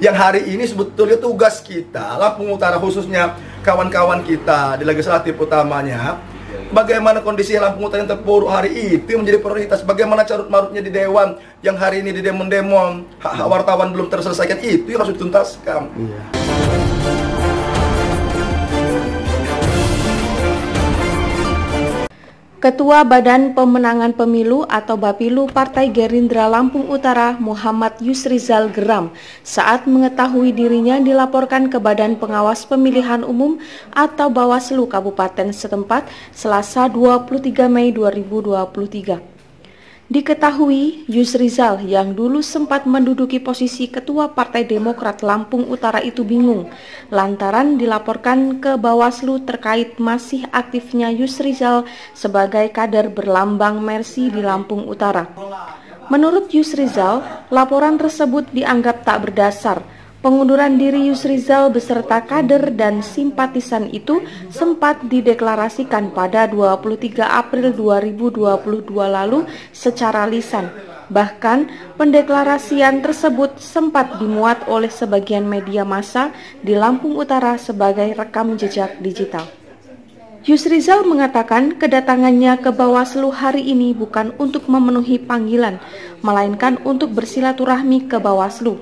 Yang hari ini sebetulnya tugas kita, Lampung Utara khususnya kawan-kawan kita di legislatif utamanya, bagaimana kondisi Lampung Utara yang terpuruk hari itu menjadi prioritas. Bagaimana carut marutnya di Dewan yang hari ini di demo-demo hak-hak wartawan belum terselesaikan, itu yang harus dituntaskan. Ketua Badan Pemenangan Pemilu atau Bapilu Partai Gerindra Lampung Utara Muhammad Yusrizal geram saat mengetahui dirinya dilaporkan ke Badan Pengawas Pemilihan Umum atau Bawaslu Kabupaten setempat Selasa 23 Mei 2023. Diketahui Yusrizal yang dulu sempat menduduki posisi Ketua Partai Demokrat Lampung Utara itu bingung lantaran dilaporkan ke Bawaslu terkait masih aktifnya Yusrizal sebagai kader berlambang Mercy di Lampung Utara. Menurut Yusrizal, laporan tersebut dianggap tak berdasar. Pengunduran diri Yusrizal beserta kader dan simpatisan itu sempat dideklarasikan pada 23 April 2022 lalu secara lisan. Bahkan, pendeklarasian tersebut sempat dimuat oleh sebagian media massa di Lampung Utara sebagai rekam jejak digital. Yusrizal mengatakan kedatangannya ke Bawaslu hari ini bukan untuk memenuhi panggilan, melainkan untuk bersilaturahmi ke Bawaslu.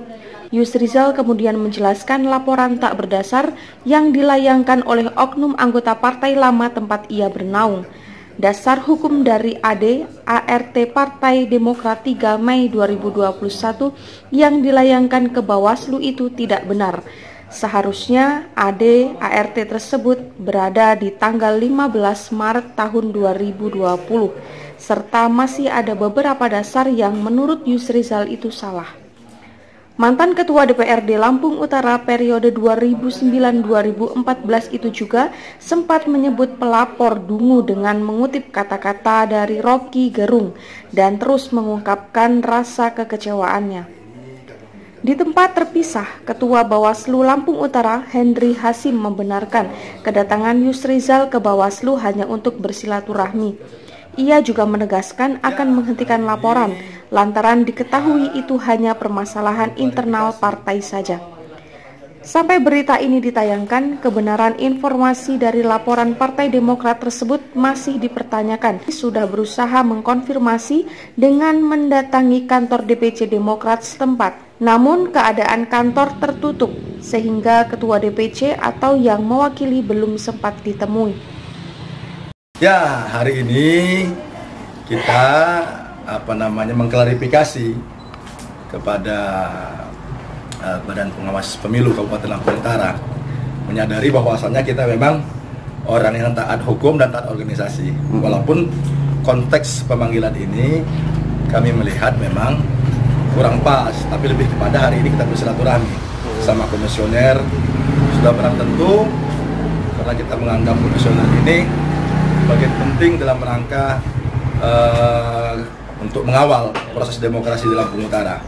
Yusrizal kemudian menjelaskan laporan tak berdasar yang dilayangkan oleh oknum anggota partai lama tempat ia bernaung. Dasar hukum dari AD ART Partai Demokrat 3 Mei 2021 yang dilayangkan ke Bawaslu itu tidak benar. Seharusnya AD ART tersebut berada di tanggal 15 Maret tahun 2020, serta masih ada beberapa dasar yang menurut Yusrizal itu salah. Mantan Ketua DPRD Lampung Utara periode 2009-2014 itu juga sempat menyebut pelapor dungu dengan mengutip kata-kata dari Rocky Gerung dan terus mengungkapkan rasa kekecewaannya. Di tempat terpisah, Ketua Bawaslu Lampung Utara Hendri Hasim membenarkan kedatangan Yusrizal ke Bawaslu hanya untuk bersilaturahmi. Ia juga menegaskan akan menghentikan laporan lantaran diketahui itu hanya permasalahan internal partai saja. Sampai berita ini ditayangkan, kebenaran informasi dari laporan Partai Demokrat tersebut masih dipertanyakan. Sudah berusaha mengkonfirmasi dengan mendatangi kantor DPC Demokrat setempat. Namun keadaan kantor tertutup sehingga Ketua DPC atau yang mewakili belum sempat ditemui. Ya, hari ini kita mengklarifikasi kepada Badan Pengawas Pemilu Kabupaten Lampung Utara, menyadari bahwasannya kita memang orang yang taat hukum dan taat organisasi. Walaupun konteks pemanggilan ini kami melihat memang kurang pas, tapi lebih kepada hari ini kita bersilaturahmi sama komisioner. Sudah barang tentu karena kita menganggap komisioner ini bagian penting dalam rangka untuk mengawal proses demokrasi di Lampung Utara.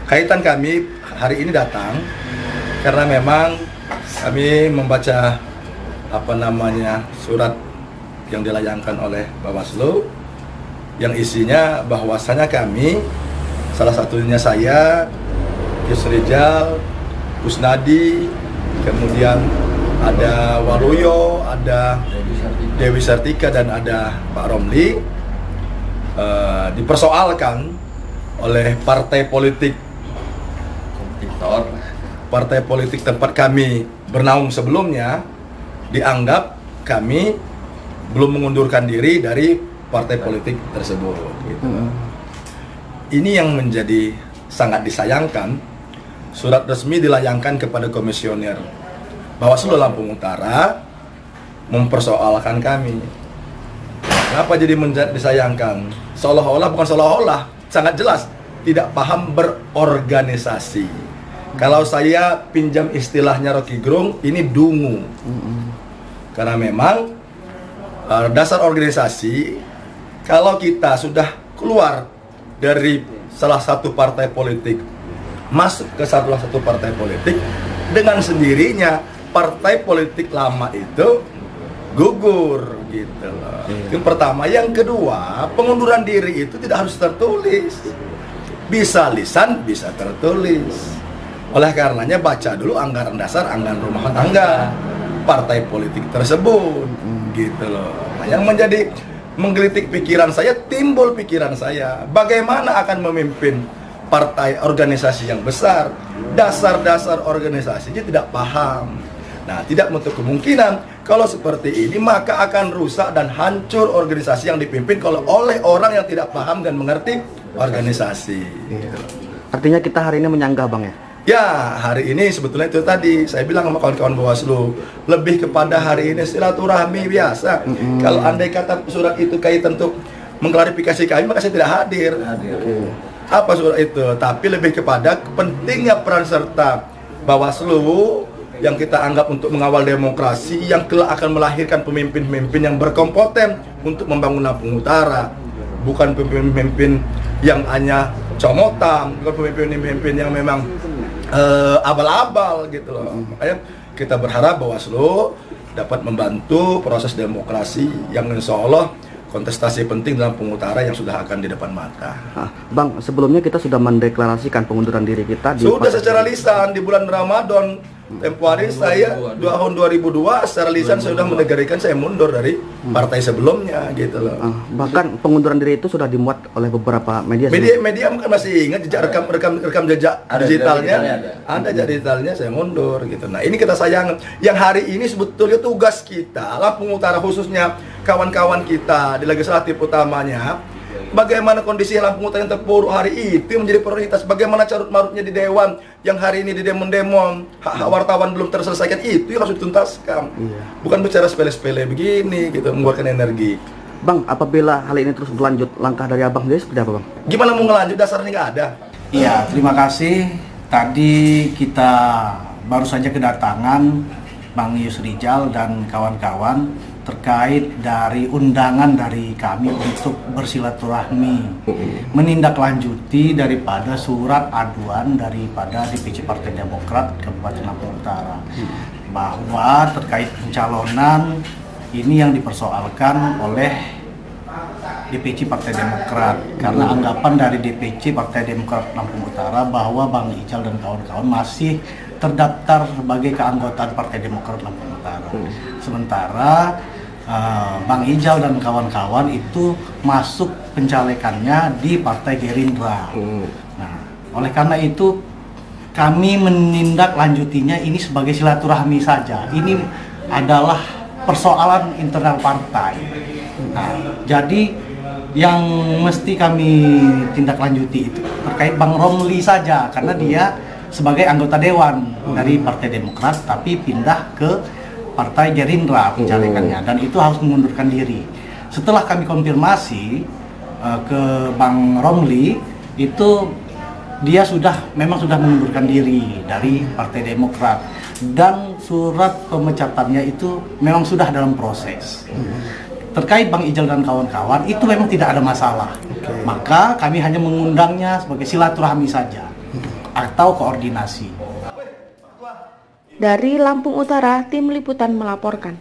Kaitan kami hari ini datang karena memang kami membaca surat yang dilayangkan oleh Bawaslu yang isinya bahwasanya kami, salah satunya saya, Yusrizal, Kusnadi, kemudian ada Waluyo, ada Dewi Sartika dan ada Pak Romli, dipersoalkan oleh partai politik tempat kami bernaung sebelumnya, dianggap kami belum mengundurkan diri dari partai politik tersebut. Gitu. Ini yang menjadi sangat disayangkan. Surat resmi dilayangkan kepada komisioner Bawaslu Lampung Utara mempersoalkan kami. Kenapa jadi disayangkan? Seolah-olah, bukan seolah-olah, sangat jelas tidak paham berorganisasi. Kalau saya pinjam istilahnya Rocky Gerung, ini dungu. Karena memang dasar organisasi, kalau kita sudah keluar dari salah satu partai politik, masuk ke salah satu partai politik, dengan sendirinya partai politik lama itu gugur gitu loh. Yang pertama, yang kedua, pengunduran diri itu tidak harus tertulis. Bisa lisan, bisa tertulis. Oleh karenanya baca dulu anggaran dasar, anggaran rumah tangga partai politik tersebut, gitu loh. Nah, yang menggelitik pikiran saya, timbul pikiran saya, bagaimana akan memimpin partai organisasi yang besar, dasar-dasar organisasinya tidak paham. Nah, tidak menutup kemungkinan kalau seperti ini maka akan rusak dan hancur organisasi yang dipimpin kalau oleh orang yang tidak paham dan mengerti organisasi. Artinya kita hari ini menyanggah Bang ya? Ya, hari ini sebetulnya itu tadi saya bilang sama kawan-kawan Bawaslu, lebih kepada hari ini silaturahmi biasa. Kalau andai kata surat itu kaitan untuk mengklarifikasi kami, maka saya tidak hadir. Apa surat itu? Tapi lebih kepada pentingnya peran serta Bawaslu yang kita anggap untuk mengawal demokrasi yang kelak akan melahirkan pemimpin-pemimpin yang berkompeten untuk membangun Lampung Utara, bukan pemimpin-pemimpin yang hanya comotan, bukan pemimpin-pemimpin yang memang abal-abal gitu loh. Makanya kita berharap Bawaslu dapat membantu proses demokrasi yang insya Allah kontestasi penting dalam Lampung Utara yang sudah akan di depan mata. Bang, sebelumnya kita sudah mendeklarasikan pengunduran diri kita sudah secara lisan di bulan Ramadan. Tempo hari saya tahun 2002 secara lisan saya sudah menegarikan saya mundur dari partai sebelumnya gitu loh. Bahkan pengunduran diri itu sudah dimuat oleh beberapa media. Media mungkin masih ingat jejak rekam jejak digitalnya. Ada jejak digitalnya saya mundur gitu. Nah, ini kita sayang yang hari ini sebetulnya tugas kita Lampung Utara khususnya kawan-kawan kita di legislatif utamanya. Bagaimana kondisi Lampung Utara yang terpuruk hari itu menjadi prioritas. Bagaimana carut marutnya di Dewan yang hari ini di demo-demo hak-hak wartawan belum terselesaikan, itu yang harus dituntaskan. Bukan bicara sepele-sepele begini gitu, mengeluarkan energi. Bang, apabila hal ini terus berlanjut, langkah dari Abang sendiri seperti apa Bang? Gimana mau ngelanjut, dasarnya nggak ada. Iya, terima kasih. Tadi kita baru saja kedatangan Bang Yusrizal dan kawan-kawan terkait dari undangan dari kami untuk bersilaturahmi menindaklanjuti daripada surat aduan daripada DPC Partai Demokrat Kabupaten Lampung Utara bahwa terkait pencalonan ini yang dipersoalkan oleh DPC Partai Demokrat karena anggapan dari DPC Partai Demokrat Lampung Utara bahwa Bang Ijal dan kawan-kawan masih terdaftar sebagai keanggotaan Partai Demokrat Lampung Utara. Sementara Bang Ijal dan kawan-kawan itu masuk pencalekannya di Partai Gerindra. Nah, oleh karena itu kami menindaklanjutinya ini sebagai silaturahmi saja. Ini adalah persoalan internal partai. Nah, jadi yang mesti kami tindaklanjuti itu terkait Bang Romli saja karena dia sebagai anggota dewan dari Partai Demokrat tapi pindah ke Partai Gerindra pencalekannya dan itu harus mengundurkan diri. Setelah kami konfirmasi ke Bang Romli itu dia memang sudah mengundurkan diri dari Partai Demokrat dan surat pemecatannya itu memang sudah dalam proses. Terkait Bang Ijal dan kawan-kawan itu memang tidak ada masalah. Maka kami hanya mengundangnya sebagai silaturahmi saja atau koordinasi. Dari Lampung Utara, Tim Liputan melaporkan.